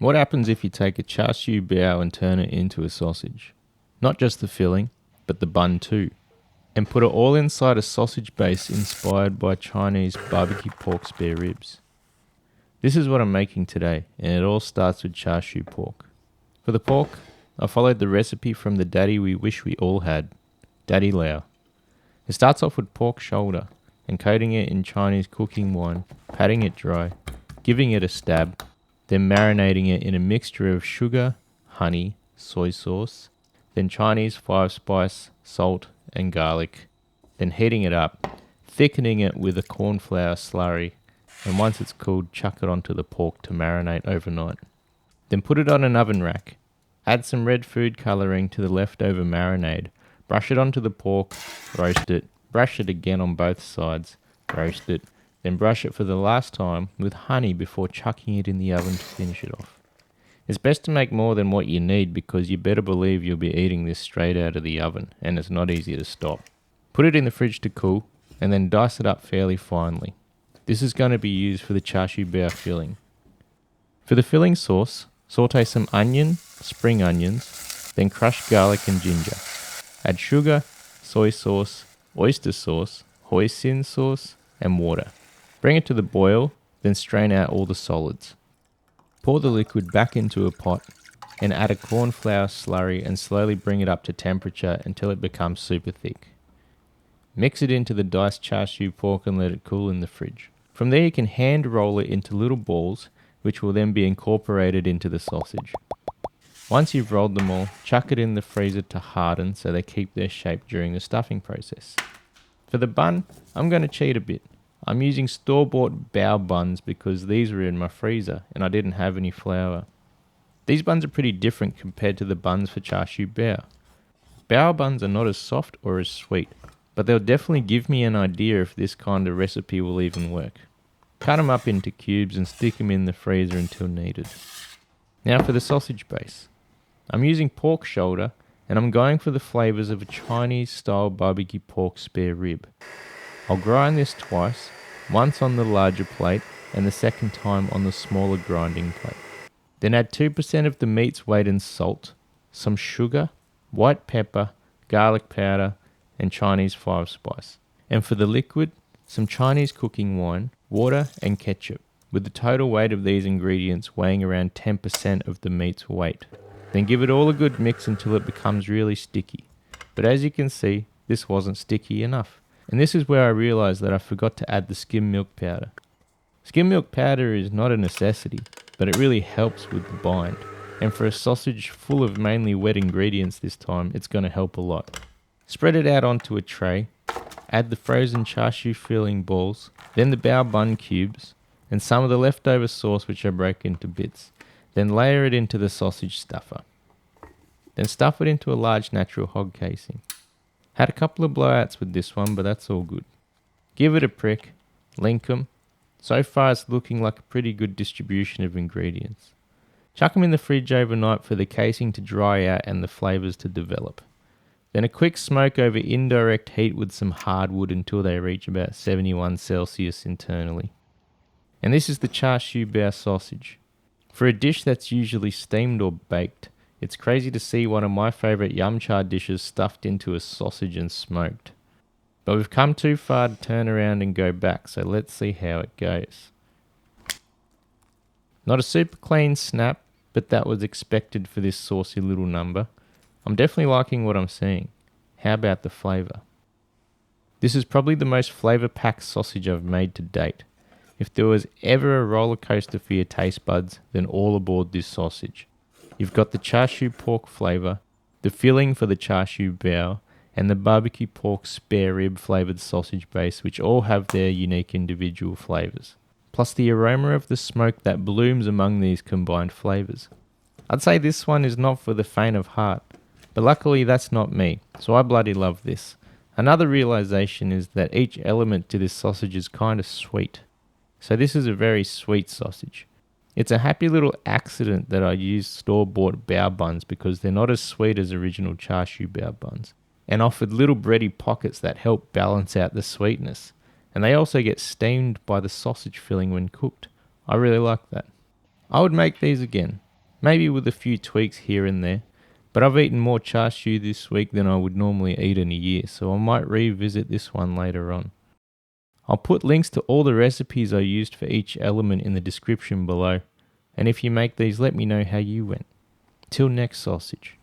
What happens if you take a Char Siu Bao and turn it into a sausage? Not just the filling, but the bun too. And put it all inside a sausage base inspired by Chinese BBQ pork spare ribs. This is what I'm making today, and it all starts with Char Siu Pork. For the pork, I followed the recipe from the daddy we wish we all had, Daddy Lao. It starts off with pork shoulder and coating it in Chinese cooking wine, patting it dry, giving it a stab, then marinating it in a mixture of sugar, honey, soy sauce, then Chinese 5-spice, salt and garlic, then heating it up, thickening it with a corn flour slurry, and once it's cooled, chuck it onto the pork to marinate overnight. Then put it on an oven rack, add some red food colouring to the leftover marinade, brush it onto the pork, roast it, brush it again on both sides, roast it, then brush it for the last time with honey before chucking it in the oven to finish it off. It's best to make more than what you need because you better believe you'll be eating this straight out of the oven and it's not easy to stop. Put it in the fridge to cool and then dice it up fairly finely. This is going to be used for the Char Siu Bao filling. For the filling sauce, saute some onion, spring onions, then crush garlic and ginger. Add sugar, soy sauce, oyster sauce, hoisin sauce, and water. Bring it to the boil, then strain out all the solids. Pour the liquid back into a pot and add a corn flour slurry and slowly bring it up to temperature until it becomes super thick. Mix it into the diced Char Siu pork and let it cool in the fridge. From there you can hand roll it into little balls which will then be incorporated into the sausage. Once you've rolled them all, chuck it in the freezer to harden so they keep their shape during the stuffing process. For the bun, I'm going to cheat a bit. I'm using store-bought Bao Buns because these were in my freezer and I didn't have any flour. These buns are pretty different compared to the buns for Char Siu Bao. Bao Buns are not as soft or as sweet, but they'll definitely give me an idea if this kind of recipe will even work. Cut them up into cubes and stick them in the freezer until needed. Now for the sausage base. I'm using pork shoulder and I'm going for the flavours of a Chinese-style barbecue pork spare rib. I'll grind this twice, once on the larger plate and the second time on the smaller grinding plate. Then add 2% of the meat's weight in salt, some sugar, white pepper, garlic powder and Chinese 5-spice. And for the liquid, some Chinese cooking wine, water and ketchup, with the total weight of these ingredients weighing around 10% of the meat's weight. Then give it all a good mix until it becomes really sticky. But as you can see, this wasn't sticky enough. And this is where I realised that I forgot to add the skim milk powder. Skim milk powder is not a necessity, but it really helps with the bind. And for a sausage full of mainly wet ingredients this time, it's going to help a lot. Spread it out onto a tray, add the frozen char siu filling balls, then the bao bun cubes, and some of the leftover sauce which I broke into bits. Then layer it into the sausage stuffer. Then stuff it into a large natural hog casing. Had a couple of blowouts with this one, but that's all good. Give it a prick, link them. So far it's looking like a pretty good distribution of ingredients. Chuck them in the fridge overnight for the casing to dry out and the flavours to develop. Then a quick smoke over indirect heat with some hardwood until they reach about 71 Celsius internally. And this is the Char Siu Bao sausage. For a dish that's usually steamed or baked, it's crazy to see one of my favourite yum cha dishes stuffed into a sausage and smoked. But we've come too far to turn around and go back, so let's see how it goes. Not a super clean snap, but that was expected for this saucy little number. I'm definitely liking what I'm seeing. How about the flavour? This is probably the most flavour-packed sausage I've made to date. If there was ever a roller coaster for your taste buds, then all aboard this sausage. You've got the Char Siu pork flavour, the filling for the Char Siu Bao, and the barbecue pork spare rib flavoured sausage base, which all have their unique individual flavours. Plus the aroma of the smoke that blooms among these combined flavours. I'd say this one is not for the faint of heart, but luckily that's not me, so I bloody love this. Another realisation is that each element to this sausage is kind of sweet. So this is a very sweet sausage. It's a happy little accident that I used store-bought Bao Buns because they're not as sweet as original Char Siu Bao Buns, and offered little bready pockets that help balance out the sweetness. And they also get steamed by the sausage filling when cooked. I really like that. I would make these again. maybe with a few tweaks here and there. But I've eaten more char siu this week than I would normally eat in a year, so I might revisit this one later on. I'll put links to all the recipes I used for each element in the description below, and if you make these, let me know how you went. Till next sausage.